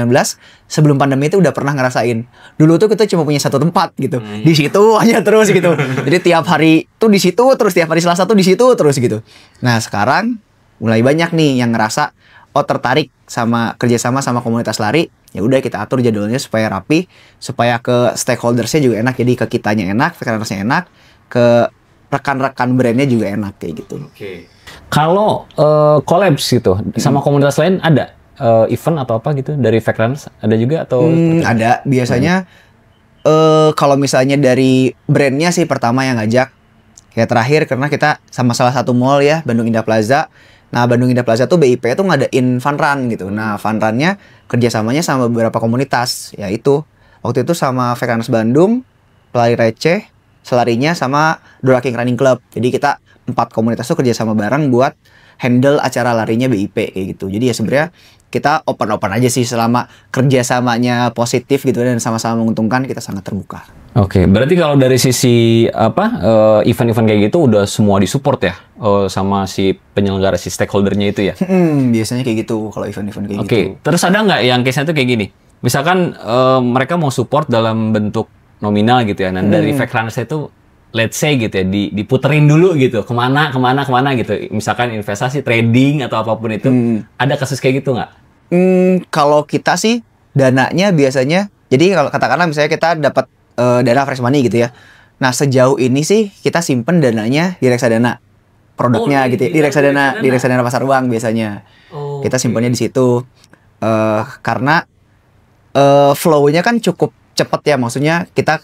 sebelum pandemi itu udah pernah ngerasain. Dulu tuh kita cuma punya satu tempat gitu, di situ aja terus gitu. Jadi tiap hari tuh di situ terus, tiap hari Selasa tuh di situ terus gitu. Nah, sekarang mulai banyak nih yang ngerasa tertarik sama kerjasama sama komunitas lari. Ya udah kita atur jadwalnya supaya rapi, supaya ke stakeholdersnya juga enak. Jadi ke kitanya enak, freelancersnya enak, ke rekan-rekan brandnya juga enak kayak gitu. Oke. Kalau collabs gitu sama komunitas lain ada event atau apa gitu dari fake runners ada juga atau? Ada biasanya. Kalau misalnya dari brandnya sih pertama yang ngajak. Kayak terakhir karena kita sama salah satu mall ya, Bandung Indah Plaza. Nah, Bandung Indah Plaza tuh BIP tuh ngadain fun run gitu. Nah, fun runnya kerjasamanya sama beberapa komunitas. Ya itu waktu itu sama Fake Runners Bandung, Pelari Receh, Selarinya sama Dora King Running Club. Jadi kita 4 komunitas tuh kerjasama bareng buat handle acara larinya BIP kayak gitu. Jadi ya sebenarnya kita open-open aja sih selama kerjasamanya positif gitu dan sama-sama menguntungkan, kita sangat terbuka. Oke, berarti kalau dari sisi apa event-event kayak gitu udah semua disupport ya sama si penyelenggara si stakeholdernya itu ya? Biasanya kayak gitu kalau event-event kayak gitu. Oke, terus ada nggak yang case-nya tuh kayak gini? Misalkan mereka mau support dalam bentuk nominal gitu ya. Nah, dari fake runners itu let's say gitu ya, diputerin dulu gitu, kemana gitu. Misalkan investasi, trading, atau apapun itu. Ada kasus kayak gitu nggak? Kalau kita sih, dananya biasanya, jadi kalau katakanlah misalnya kita dapat dana fresh money gitu ya. Nah, sejauh ini sih kita simpen dananya di reksadana. Produknya gitu ya, di reksadana pasar uang biasanya. Kita simpennya di situ. Karena flow-nya kan cukup cepet ya, maksudnya kita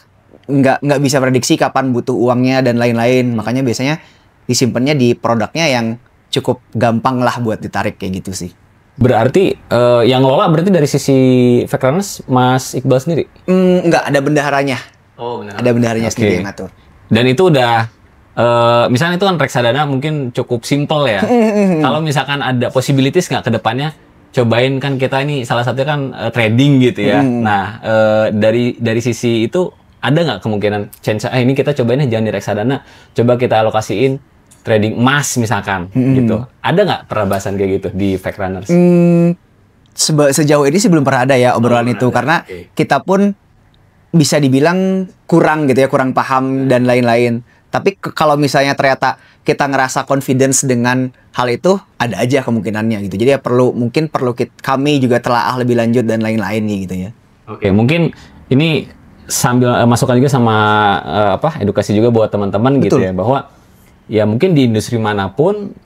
nggak bisa prediksi kapan butuh uangnya dan lain-lain. Makanya biasanya disimpannya di produknya yang cukup gampang lah buat ditarik kayak gitu sih. Berarti yang ngelola berarti dari sisi fake runners Mas Iqbal sendiri? Nggak, ada bendaharanya. Oh, benar. Ada bendaharanya sendiri yang ngatur. Dan itu udah misalnya itu kan reksadana mungkin cukup simple ya. Kalau misalkan ada possibilities nggak ke depannya, cobain kan kita ini salah satunya kan trading gitu ya. Nah, dari sisi itu ada nggak kemungkinan chance ini kita cobain jangan di reksadana, coba kita alokasiin trading emas misalkan gitu. Ada nggak perabasan kayak gitu di fake runners? Sejauh ini sih belum pernah ada ya obrolan itu karena kita pun bisa dibilang kurang gitu ya, kurang paham dan lain-lain. Tapi kalau misalnya ternyata kita ngerasa confidence dengan hal itu, ada aja kemungkinannya gitu. Jadi ya mungkin perlu kami juga telaah lebih lanjut dan lain-lain gitu ya. Oke, mungkin ini sambil masukan juga sama edukasi juga buat teman-teman gitu ya, bahwa ya mungkin di industri manapun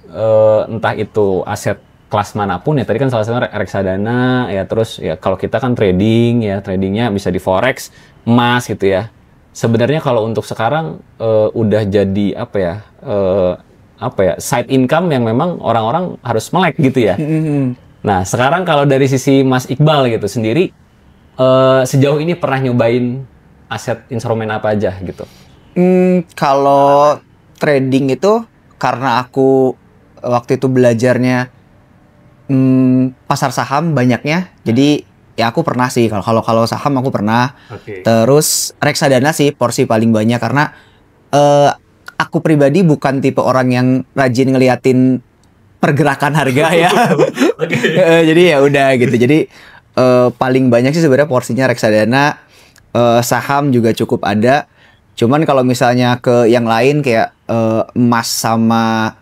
entah itu aset kelas manapun ya, tadi kan salah satunya reksadana ya, terus ya kalau kita kan trading ya, tradingnya bisa di forex, emas gitu ya. sebenarnya kalau untuk sekarang udah jadi apa ya side income yang memang orang-orang harus melek gitu ya. Nah sekarang kalau dari sisi Mas Iqbal gitu sendiri, sejauh ini pernah nyobain aset instrumen apa aja gitu? Kalau trading itu karena aku waktu itu belajarnya pasar saham banyaknya, jadi ya aku pernah sih kalau saham aku pernah. Terus reksadana sih porsi paling banyak karena aku pribadi bukan tipe orang yang rajin ngeliatin pergerakan harga ya. Jadi ya udah gitu. Jadi paling banyak sih sebenarnya porsinya reksadana, saham juga cukup ada. Cuman kalau misalnya ke yang lain kayak emas sama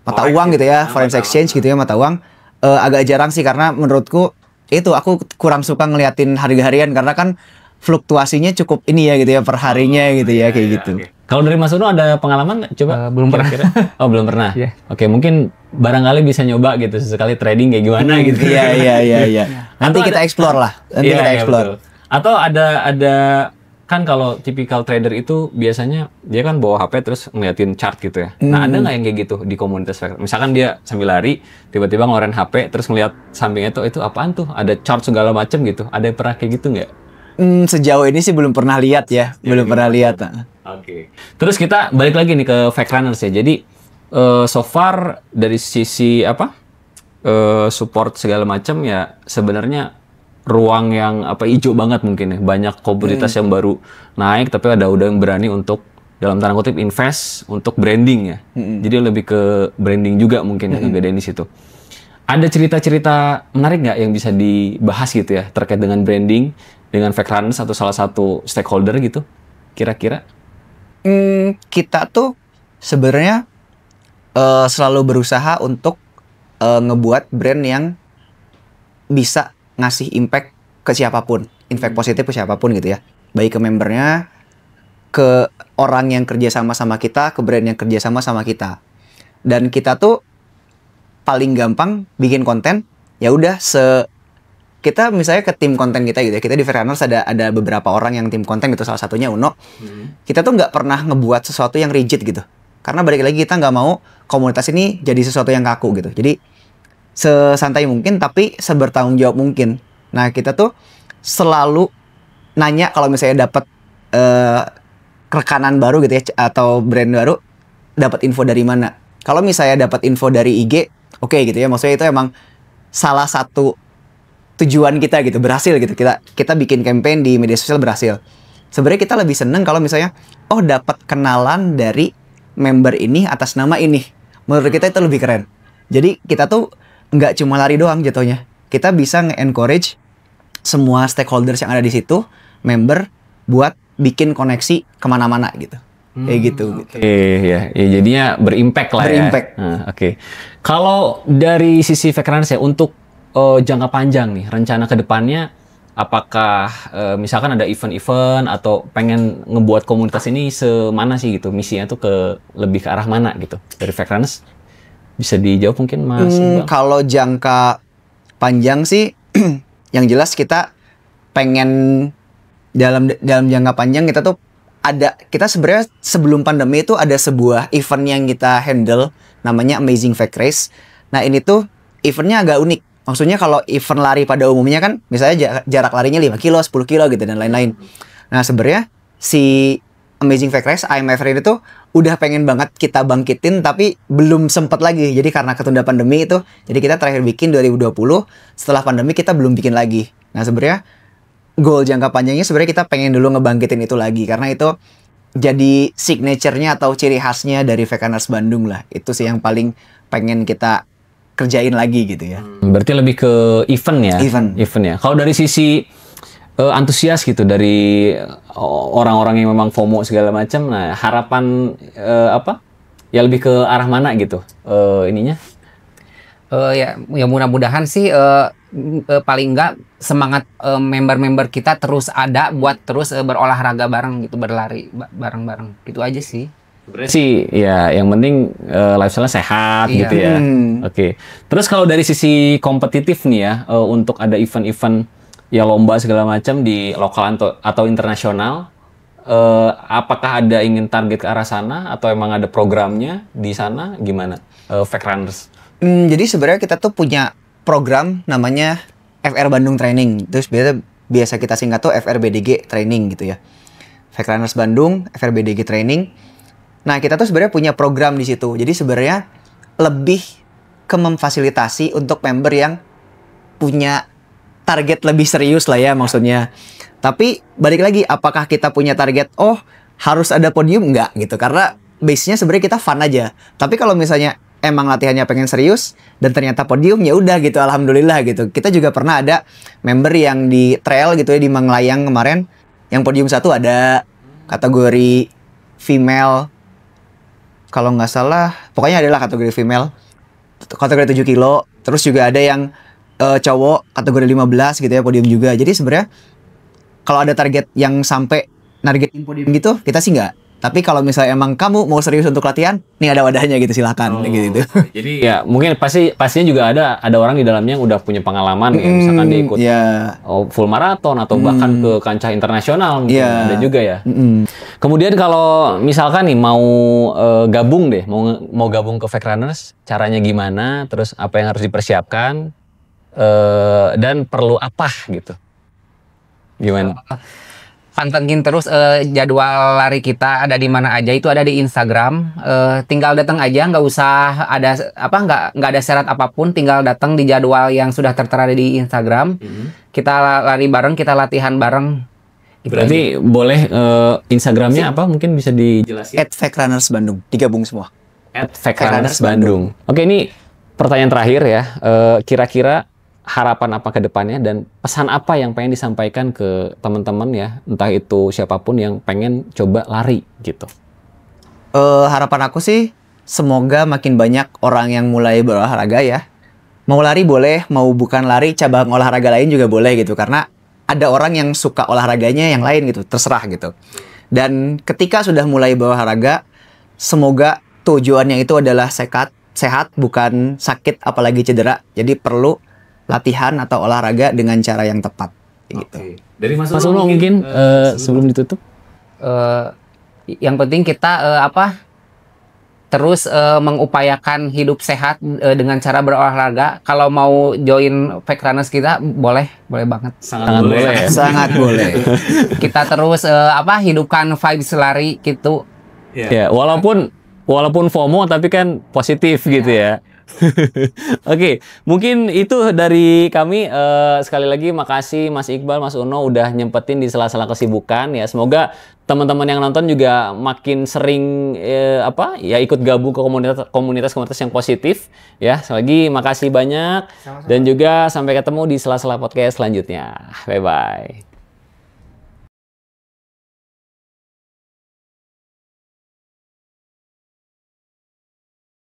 mata uang gitu ya, foreign exchange gitu ya, mata uang agak jarang sih karena menurutku itu aku kurang suka ngeliatin harga harian karena kan fluktuasinya cukup ini ya gitu ya per harinya gitu ya kayak gitu. Kalau dari Mas Uno ada pengalaman nggak? Coba Belum pernah. Oh belum pernah. Yeah. Oke mungkin barangkali bisa nyoba gitu sesekali trading kayak gimana gitu. Iya. Nanti kita explore lah. Nanti kita explore. Betul. Atau ada kan kalau tipikal trader itu biasanya dia kan bawa HP terus ngeliatin chart gitu ya. Nah ada nggak yang kayak gitu di komunitas? Misalkan dia sambil lari tiba-tiba ngeluarin HP terus ngeliat sampingnya itu apaan tuh? Ada chart segala macem gitu. Ada yang pernah kayak gitu nggak? Sejauh ini sih belum pernah lihat ya, belum pernah lihat. Oke. Terus kita balik lagi nih ke fake runners ya. Jadi so far dari sisi support segala macam ya sebenarnya ruang yang hijau banget mungkin ya. Banyak komoditas yang baru naik tapi udah yang berani untuk dalam tanda kutip invest untuk branding ya. Jadi lebih ke branding juga mungkin yang ngegedein di situ. Ada cerita-cerita menarik nggak yang bisa dibahas gitu ya terkait dengan branding dengan fake runners atau salah satu stakeholder gitu kira-kira? Kita tuh sebenarnya selalu berusaha untuk ngebuat brand yang bisa ngasih impact ke siapapun, impact positif ke siapapun gitu ya, baik ke membernya, ke orang yang kerja sama kita, ke brand yang kerja sama kita. Dan kita tuh paling gampang bikin konten, ya udah kita misalnya ke tim konten kita gitu ya, kita di Fake Runners ada beberapa orang yang tim konten gitu, salah satunya Uno. Kita tuh nggak pernah ngebuat sesuatu yang rigid gitu, karena balik lagi kita nggak mau komunitas ini jadi sesuatu yang kaku gitu. Jadi sesantai mungkin tapi sebertanggung jawab mungkin. Nah kita tuh selalu nanya kalau misalnya dapat rekanan baru gitu ya atau brand baru, dapat info dari mana. Kalau misalnya dapat info dari IG, oke gitu ya, maksudnya itu emang salah satu tujuan kita gitu, berhasil gitu. Kita bikin campaign di media sosial berhasil. Sebenarnya kita lebih seneng kalau misalnya dapat kenalan dari member ini atas nama ini. Menurut kita itu lebih keren. Jadi kita tuh nggak cuma lari doang jatuhnya. Kita bisa nge-encourage semua stakeholders yang ada di situ, member, buat bikin koneksi kemana-mana gitu. Kayak gitu. Ya jadinya berimpact lah berimpact. Ya. Oke. Kalau dari sisi Fake Runners ya, untuk jangka panjang nih, rencana ke depannya, apakah misalkan ada event-event atau pengen ngebuat komunitas ini semana sih gitu, misinya tuh lebih ke arah mana gitu dari Fake Runners? Bisa dijawab mungkin Mas Iqbal? Kalau jangka panjang sih, yang jelas kita pengen dalam jangka panjang kita tuh kita sebenarnya sebelum pandemi itu ada sebuah event yang kita handle namanya Amazing Fake Race. Nah ini tuh eventnya agak unik. Maksudnya kalau event lari pada umumnya kan misalnya jarak larinya 5 kilo, 10 kilo gitu dan lain-lain. Nah sebenarnya si Amazing Fake Race, IMF ini tuh udah pengen banget kita bangkitin tapi belum sempet lagi. Jadi karena ketunda pandemi itu, jadi kita terakhir bikin 2020, setelah pandemi kita belum bikin lagi. Nah sebenarnya goal jangka panjangnya sebenarnya kita pengen dulu ngebangkitin itu lagi karena itu jadi signature-nya atau ciri khasnya dari Fake Runners Bandung lah. Itu sih yang paling pengen kita kerjain lagi gitu ya. Berarti lebih ke event ya? Event ya. Kalau dari sisi antusias gitu dari orang-orang yang memang FOMO segala macam, nah harapan ya lebih ke arah mana gitu ininya? Ya mudah-mudahan sih paling enggak semangat member-member kita terus ada buat terus berolahraga bareng gitu, berlari bareng-bareng gitu aja sih. Sebenarnya sih ya yang penting lifestyle-nya sehat gitu ya. Oke. Terus kalau dari sisi kompetitif nih ya, untuk ada event-event ya lomba segala macam di lokal atau internasional, apakah ada ingin target ke arah sana atau emang ada programnya di sana gimana? Fake Runners. Jadi sebenarnya kita tuh punya program namanya FR Bandung Training. Terus biasa kita singkat tuh FRBDG Training gitu ya. Fake Runners Bandung, FRBDG Training. Nah, kita tuh sebenarnya punya program di situ. Jadi sebenarnya lebih ke memfasilitasi untuk member yang punya target lebih serius lah ya maksudnya. Tapi balik lagi, apakah kita punya target, oh harus ada podium? Enggak gitu. Karena base-nya sebenarnya kita fun aja. Tapi kalau misalnya emang latihannya pengen serius dan ternyata podium, ya udah gitu, alhamdulillah gitu. Kita juga pernah ada member yang di trail gitu ya, di Manglayang kemarin, yang podium 1 ada kategori female, kalau nggak salah, pokoknya adalah kategori female, kategori 7 kilo. Terus juga ada yang cowok kategori 15 gitu ya, podium juga. Jadi sebenarnya kalau ada target yang sampai nargetin podium gitu, kita sih nggak. Tapi kalau misalnya emang kamu mau serius untuk latihan, nih ada wadahnya gitu, silakan gitu. Jadi ya mungkin pastinya juga ada orang di dalamnya yang udah punya pengalaman ya, misalkan dia ikut full maraton atau bahkan ke kancah internasional mungkin ada juga ya. Kemudian kalau misalkan nih mau gabung deh, mau gabung ke Fake Runners, caranya gimana? Terus apa yang harus dipersiapkan? Dan perlu apa gitu? Gimana? Pantengin terus jadwal lari kita ada di mana aja, itu ada di Instagram. Tinggal datang aja, nggak usah ada nggak ada syarat apapun, tinggal datang di jadwal yang sudah tertera di Instagram. Kita lari bareng, kita latihan bareng. Berarti boleh Instagramnya apa? Mungkin bisa dijelasin. @FakeRunners Bandung, digabung semua. @FakeRunners Bandung. Oke, ini pertanyaan terakhir ya. Kira-kira harapan apa ke depannya dan pesan apa yang pengen disampaikan ke teman-teman ya, entah itu siapapun yang pengen coba lari gitu. Harapan aku sih semoga makin banyak orang yang mulai berolahraga ya. Mau lari boleh, mau bukan lari, cabang olahraga lain juga boleh gitu. Karena ada orang yang suka olahraganya yang lain gitu, terserah gitu. Dan ketika sudah mulai berolahraga, semoga tujuannya itu adalah sehat, bukan sakit apalagi cedera. Jadi perlu latihan atau olahraga dengan cara yang tepat gitu. Dari Mas Uno mungkin sebelum ditutup, yang penting kita terus mengupayakan hidup sehat dengan cara berolahraga. Kalau mau join Fake Runners kita boleh banget. Sangat boleh. Ya? Sangat boleh. Kita terus hidupkan vibes lari gitu. Ya, walaupun FOMO tapi kan positif gitu ya. Oke, mungkin itu dari kami. Sekali lagi makasih Mas Iqbal, Mas Uno udah nyempetin di sela-sela kesibukan ya. Semoga teman-teman yang nonton juga makin sering ikut gabung ke komunitas yang positif ya. Sekali lagi makasih banyak. Sama-sama. Dan juga sampai ketemu di sela-sela podcast selanjutnya. Bye bye.